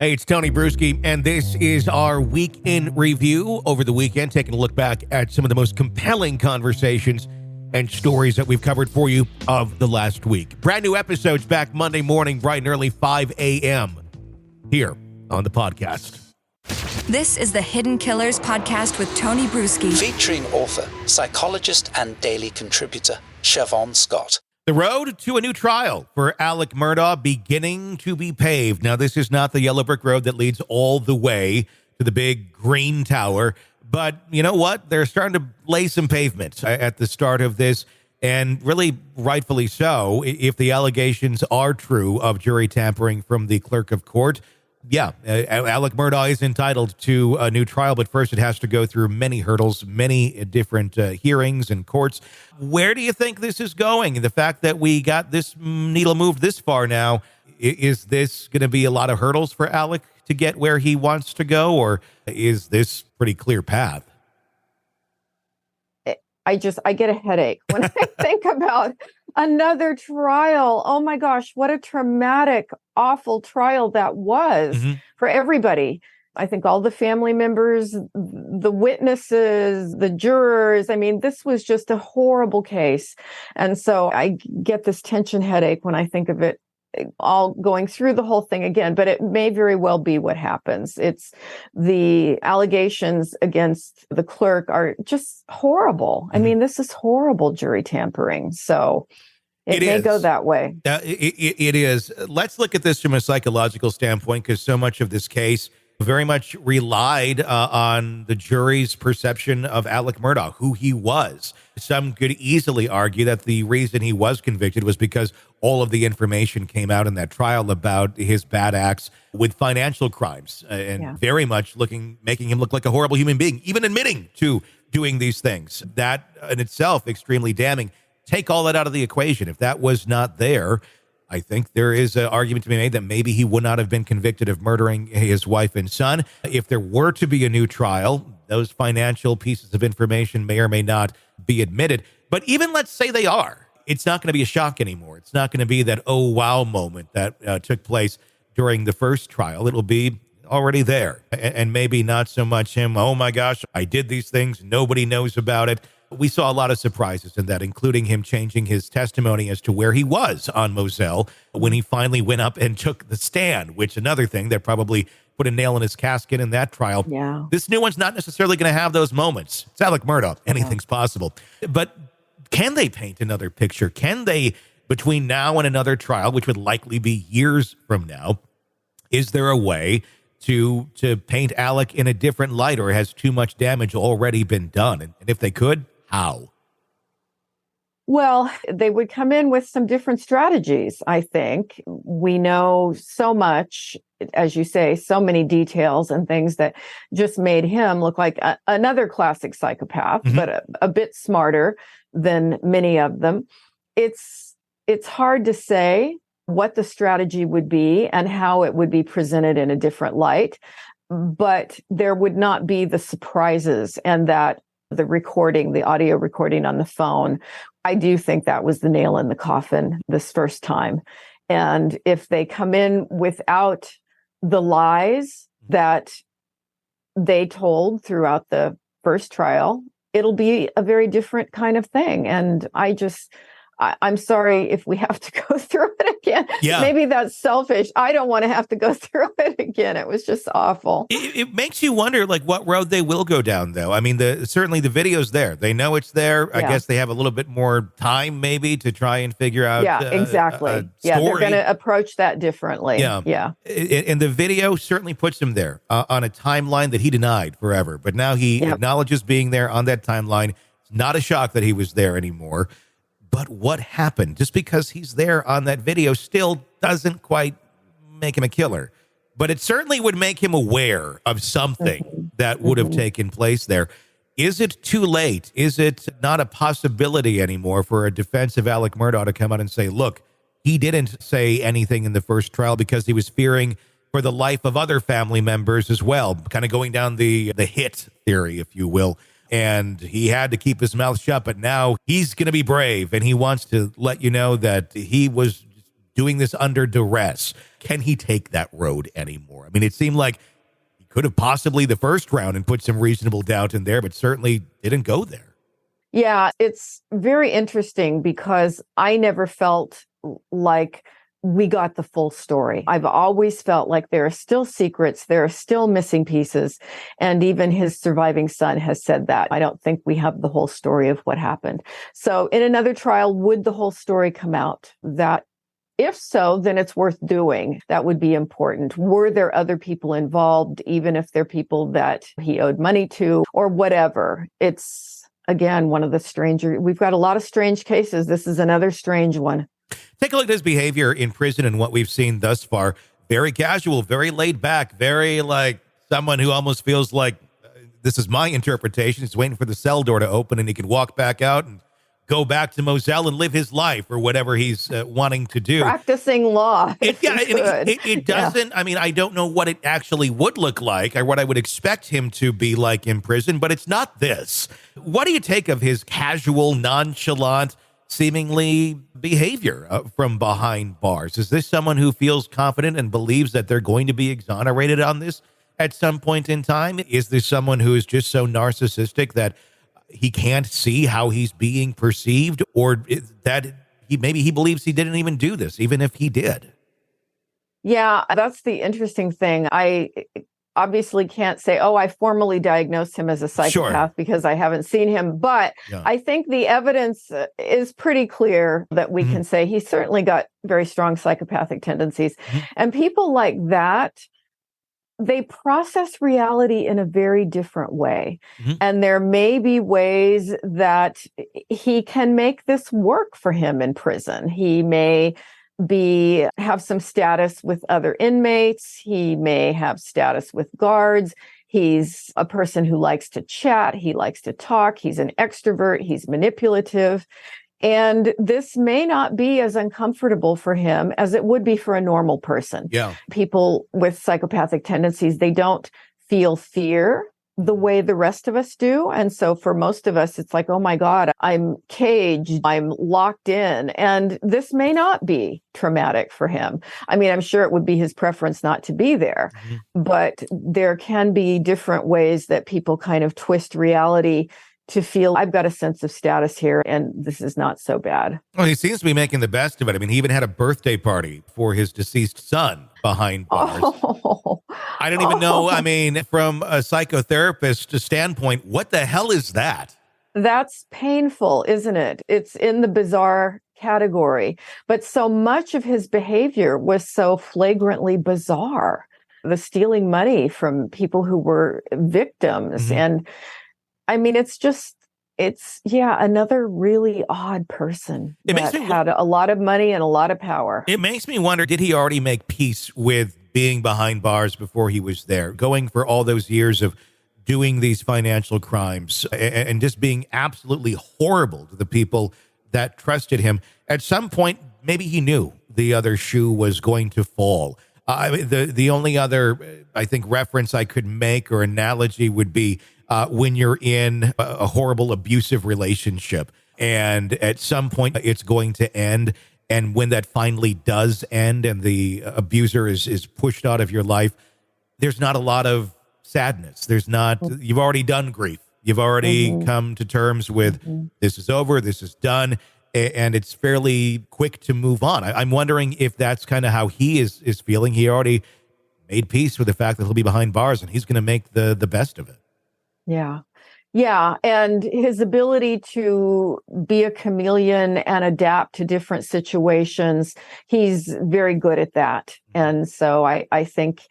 Hey, it's Tony Brueski, and this is our week in review over the weekend, taking a look back at some of the most compelling conversations and stories that we've covered for you of the last week. Brand new episodes back Monday morning, bright and early, 5 a.m. here on the podcast. This is the Hidden Killers podcast with Tony Brueski. Featuring author, psychologist, and daily contributor, Siobhan Scott. The road to a new trial for Alec Murdaugh beginning to be paved. Now, this is not the yellow brick road that leads all the way to the big green tower, but you know what? They're starting to lay some pavement at the start of this, and really rightfully so, if the allegations are true of jury tampering from the clerk of court. Yeah, Alec Murdaugh is entitled to a new trial, but first it has to go through many hurdles, many different hearings and courts. Where do you think this is going? The fact that we got this needle moved this far now, is this going to be a lot of hurdles for Alec to get where he wants to go, or is this pretty clear path? I get a headache when I think about another trial. Oh my gosh, what a traumatic, awful trial that was for everybody. I think all the family members, the witnesses, the jurors. I mean, this was just a horrible case. And so I get this tension headache when I think of it all going through the whole thing again, but it may very well be what happens. It's the allegations against the clerk are just horrible. I mean, this is horrible jury tampering. So it may go that way. It is. Let's look at this from a psychological standpoint, because so much of this case very much relied on the jury's perception of Alec Murdaugh, who he was. Some could easily argue that the reason he was convicted was because all of the information came out in that trial about his bad acts with financial crimes, and very much making him look like a horrible human being, even admitting to doing these things. That in itself, extremely damning. Take all that out of the equation. If that was not there, I think there is an argument to be made that maybe he would not have been convicted of murdering his wife and son. If there were to be a new trial, those financial pieces of information may or may not be admitted. But even let's say they are, it's not going to be a shock anymore. It's not going to be that, oh, wow moment that took place during the first trial. It'll be already there. And maybe not so much him, oh my gosh, I did these things, nobody knows about it. We saw a lot of surprises in that, including him changing his testimony as to where he was on Moselle when he finally went up and took the stand, which another thing that probably put a nail in his casket in that trial. Yeah. This new one's not necessarily going to have those moments. It's Alec Murdaugh. Anything's possible. But can they paint another picture? Can they, between now and another trial, which would likely be years from now, is there a way to paint Alec in a different light, or has too much damage already been done? And if they could, how? Well, they would come in with some different strategies, I think. We know so much, as you say, so many details and things that just made him look like another classic psychopath, but a bit smarter than many of them. It's hard to say what the strategy would be and how it would be presented in a different light, but there would not be the surprises, and that the recording, the audio recording on the phone, I do think that was the nail in the coffin this first time. And if they come in without the lies that they told throughout the first trial, it'll be a very different kind of thing. And I'm sorry if we have to go through it again. Yeah. Maybe that's selfish. I don't want to have to go through it again. It was just awful. It makes you wonder, like, what road they will go down, though. I mean, certainly the video's there. They know it's there. I guess they have a little bit more time, maybe, to try and figure out. Yeah, exactly. They're going to approach that differently. Yeah. And the video certainly puts him there on a timeline that he denied forever. But now he acknowledges being there on that timeline. It's not a shock that he was there anymore. But what happened? Just because he's there on that video still doesn't quite make him a killer. But it certainly would make him aware of something that would have taken place there. Is it too late? Is it not a possibility anymore for a defense of Alec Murdaugh to come out and say, look, he didn't say anything in the first trial because he was fearing for the life of other family members as well, kind of going down the hit theory, if you will. And he had to keep his mouth shut, but now he's going to be brave, and he wants to let you know that he was doing this under duress. Can he take that road anymore? I mean, it seemed like he could have possibly the first round and put some reasonable doubt in there, but certainly didn't go there. Yeah, it's very interesting because I never felt like we got the full story. I've always felt like there are still secrets, there are still missing pieces. And even his surviving son has said that. I don't think we have the whole story of what happened. So in another trial, would the whole story come out? That if so, then it's worth doing. That would be important. Were there other people involved, even if they're people that he owed money to or whatever? It's, again, one of the stranger. We've got a lot of strange cases. This is another strange one. Take a look at his behavior in prison and what we've seen thus far. Very casual, very laid back, very like someone who almost feels like, this is my interpretation, he's waiting for the cell door to open and he can walk back out and go back to Moselle and live his life or whatever he's wanting to do. Practicing law. It doesn't, I mean, I don't know what it actually would look like or what I would expect him to be like in prison, but it's not this. What do you take of his casual, nonchalant, seemingly behavior from behind bars? Is this someone who feels confident and believes that they're going to be exonerated on this at some point in time? Is this someone who is just so narcissistic that he can't see how he's being perceived, or that maybe he believes he didn't even do this, even if he did? Yeah, that's the interesting thing. I obviously can't say, oh, I formally diagnosed him as a psychopath because I haven't seen him. But I think the evidence is pretty clear that we can say he certainly got very strong psychopathic tendencies. And people like that, they process reality in a very different way. And there may be ways that he can make this work for him in prison. He may have some status with other inmates. He may have status with guards. He's a person who likes to chat. He likes to talk. He's an extrovert. He's manipulative. And this may not be as uncomfortable for him as it would be for a normal person. Yeah. People with psychopathic tendencies, they don't feel fear the way the rest of us do. And so for most of us, it's like, oh my God, I'm caged, I'm locked in. And this may not be traumatic for him. I mean, I'm sure it would be his preference not to be there, but there can be different ways that people kind of twist reality to feel I've got a sense of status here and this is not so bad. Well, he seems to be making the best of it. I mean, he even had a birthday party for his deceased son behind bars. I don't even know. I mean, from a psychotherapist standpoint, what the hell is that? That's painful, isn't it? It's in the bizarre category. But so much of his behavior was so flagrantly bizarre. The stealing money from people who were victims. And I mean, it's another really odd person that had a lot of money and a lot of power. It makes me wonder, did he already make peace with being behind bars before he was there, going for all those years of doing these financial crimes and just being absolutely horrible to the people that trusted him? At some point, maybe he knew the other shoe was going to fall. The only other, I think, reference I could make or analogy would be when you're in a horrible abusive relationship and at some point it's going to end. And when that finally does end and the abuser is pushed out of your life, there's not a lot of sadness. You've already done grief. You've already come to terms with this is over, this is done. And it's fairly quick to move on. I'm wondering if that's kind of how he is feeling. He already made peace with the fact that he'll be behind bars and he's going to make the best of it. Yeah. Yeah. And his ability to be a chameleon and adapt to different situations, he's very good at that. And so I think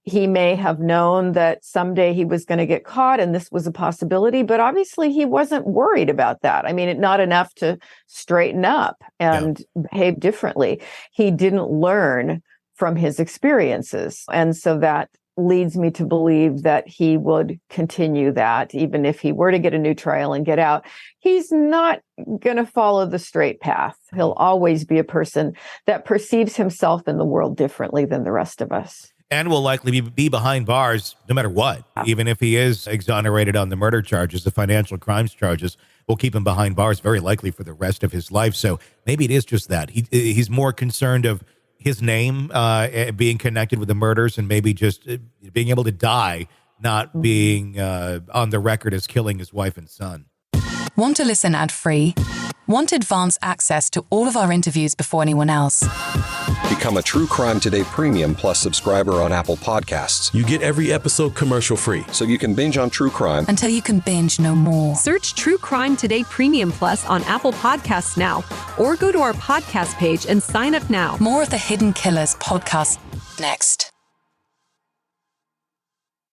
he may have known that someday he was going to get caught and this was a possibility, but obviously he wasn't worried about that. I mean, not enough to straighten up and behave differently. He didn't learn from his experiences. And so that leads me to believe that he would continue that. Even if he were to get a new trial and get out, he's not going to follow the straight path. He'll always be a person that perceives himself in the world differently than the rest of us. And will likely be behind bars no matter what. Even if he is exonerated on the murder charges, the financial crimes charges will keep him behind bars very likely for the rest of his life. So maybe it is just that. He's more concerned of his name being connected with the murders and maybe just being able to die, not being on the record as killing his wife and son. Want to listen ad-free? Want advanced access to all of our interviews before anyone else? Become a True Crime Today Premium Plus subscriber on Apple Podcasts. You get every episode commercial-free. So you can binge on true crime Until you can binge no more. Search True Crime Today Premium Plus on Apple Podcasts now, or go to our podcast page and sign up now. More of the Hidden Killers podcast next.